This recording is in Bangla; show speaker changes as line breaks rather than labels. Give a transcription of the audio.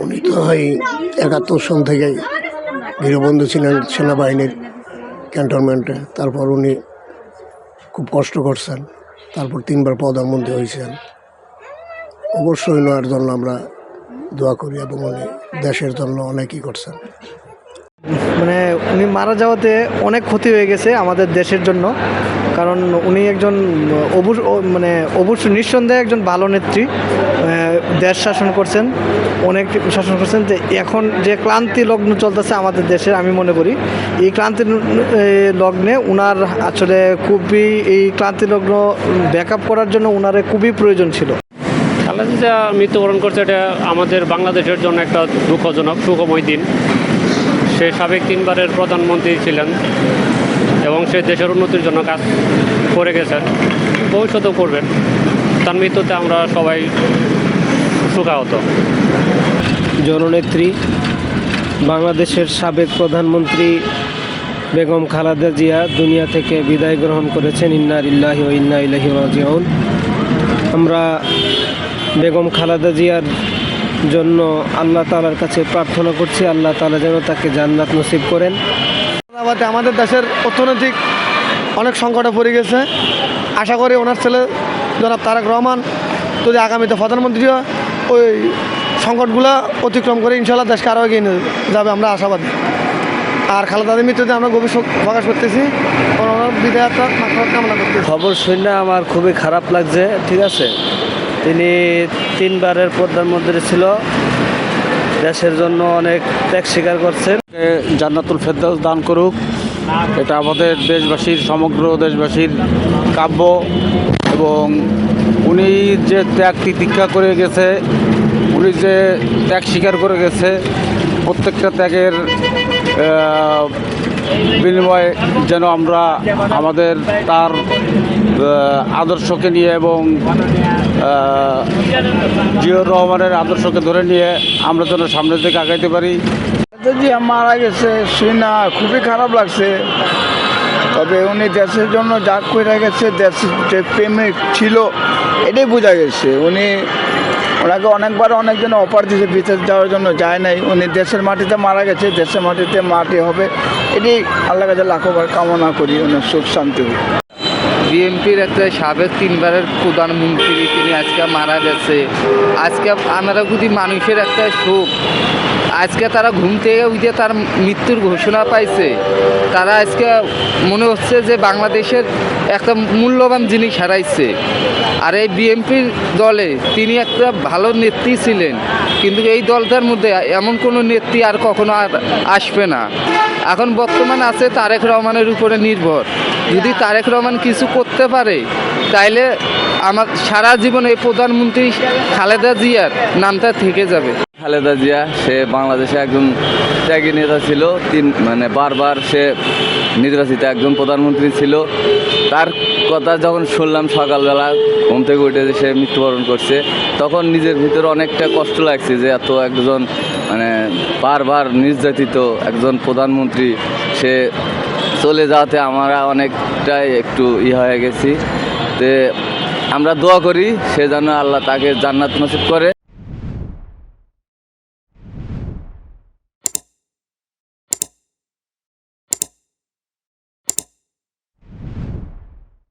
উনি তো এই 71 সন থেকেই গৃহবন্ধু ছিলেন সেনাবাহিনীর ক্যান্টনমেন্টে। তারপর উনি খুব কষ্ট করছেন, তারপর 3বার প্রধানমন্ত্রী হয়েছেন। অবশ্যই ওনার জন্য আমরা দোয়া করি এবং উনি দেশের জন্য অনেকই করছেন।
মানে উনি মারা যাওয়াতে অনেক ক্ষতি হয়ে গেছে আমাদের দেশের জন্য, কারণ উনি একজন অবশ্যই নিঃসন্দেহে একজন ভালো নেত্রী। দেশ শাসন করছেন, অনেক শাসন করছেন। যে এখন যে ক্লান্তি লগ্ন চলতেছে আমাদের দেশে, আমি মনে করি এই ক্লান্তি লগ্নে উনার আসলে এই ক্লান্তি লগ্ন ব্যাকআপ করার জন্য উনার খুবই প্রয়োজন ছিল।
খালেদা জিয়া মৃত্যুবরণ করছে, এটা আমাদের বাংলাদেশের জন্য একটা দুঃখজনক সুখময় দিন। সে সাবেক 3বারের প্রধানমন্ত্রী ছিলেন এবং সে দেশের উন্নতির জন্য কাজ করে গেছেন, ভবিষ্যতেও করবেন। তার মৃত্যুতে আমরা সবাই শোকাহত।
জননেত্রী বাংলাদেশের সাবেক প্রধানমন্ত্রী বেগম খালেদা জিয়া দুনিয়া থেকে বিদায় গ্রহণ করেছেন। ইন্না লিল্লাহি ওয়া ইন্না ইলাইহি রাজিউন। আমরা বেগম খালেদা জিয়ার জন্য আল্লাহ তাআলার কাছে প্রার্থনা করছি, আল্লাহ তাআলা যেন তাকে জান্নাত নসিব করেন।
আমাদের দেশের অর্থনৈতিক অনেক সংকটে পড়ে গেছে। আশা করি ওনার ছেলে জনাব তারেক রহমান যদি আগামীতে প্রধানমন্ত্রী হয়, ওই সংকটগুলো অতিক্রম করে ইনশাআল্লাহ দেশকে আরও এগিয়ে নিয়ে যাবে, আমরা আশাবাদী। আর খালেদাদের মৃত্যুতে আমরা গভীর শোক প্রকাশ করতেছি, ওনার বিদায়টা কামনা করতেছি।
খবর শুনে আমার খুবই খারাপ লাগছে। ঠিক আছে, তিনি 3বারের প্রধানমন্ত্রী ছিল, দেশের জন্য অনেক ত্যাগ স্বীকার করছেন।
জান্নাতুল ফেরদাউস দান করুক, এটা আমাদের দেশবাসীর, সমগ্র দেশবাসীর কাব্য। এবং উনি যে ত্যাগ তিতিক্ষা করে গেছে, উনি যে ত্যাগ স্বীকার করে গেছে, প্রত্যেকটা ত্যাগের বিনিময়ে যেন আমরা আমাদের তার আদর্শকে নিয়ে এবং জিয়াউর রহমানের আদর্শকে ধরে নিয়ে আমরা যেন সামনের দিকে আগাইতে পারি।
যে মারা গেছে শুনে খুবই খারাপ লাগছে। তবে উনি দেশের জন্য যা করে গেছে, দেশের যে প্রেমিক ছিল এটাই বোঝা গেছে। ওনাকে অনেকবার অনেকজন অফার দিয়েছে বিদেশ যাওয়ার জন্য, যায় নাই। উনি দেশের মাটিতে মারা গেছে, দেশের মাটিতে মাটি হবে, এটাই আল্লাহর কাছে লাখবার কামনা করি, ওনার সুখ শান্তি হোক।
বিএনপির একটা সাবেক 3বারের প্রধানমন্ত্রী, তিনি আজকে মারা গেছে। আজকে আমরা যদি মানুষের একটা শোক, আজকে তারা ঘুম থেকে উঠে তার মৃত্যুর ঘোষণা পাইছে, তারা আজকে মনে হচ্ছে যে বাংলাদেশের একটা মূল্যবান জিনিস হারাইছে। আর এই বিএনপির দলে তিনি একটা ভালো নেত্রী ছিলেন, কিন্তু এই দলটার মধ্যে এমন কোনো নেত্রী আর কখনো আর আসবে না। এখন বর্তমান আছে তারেক রহমানের উপরে নির্ভর। যদি তারেক রহমান কিছু করতে পারে, তাইলে আমার সারা জীবন এই প্রধানমন্ত্রী খালেদা জিয়ার নামটা থেকে যাবে।
খালেদা জিয়া সে বাংলাদেশে একজন ত্যাগী নেতা ছিল, বারবার সে নির্বাচিত একজন প্রধানমন্ত্রী ছিল। তার কথা যখন শুনলাম সকালবেলা ঘুম থেকে উঠে যে সে মৃত্যুবরণ করছে, তখন নিজের ভিতরে অনেকটা কষ্ট লাগছে যে এত একজন বারবার নির্যাতিত একজন প্রধানমন্ত্রী সে চলে যাওয়াতে আমরা অনেকটাই একটু হয়ে গেছি। তো আমরা দোয়া করি সে যেন আল্লাহ তাকে জান্নাত নসিব করে।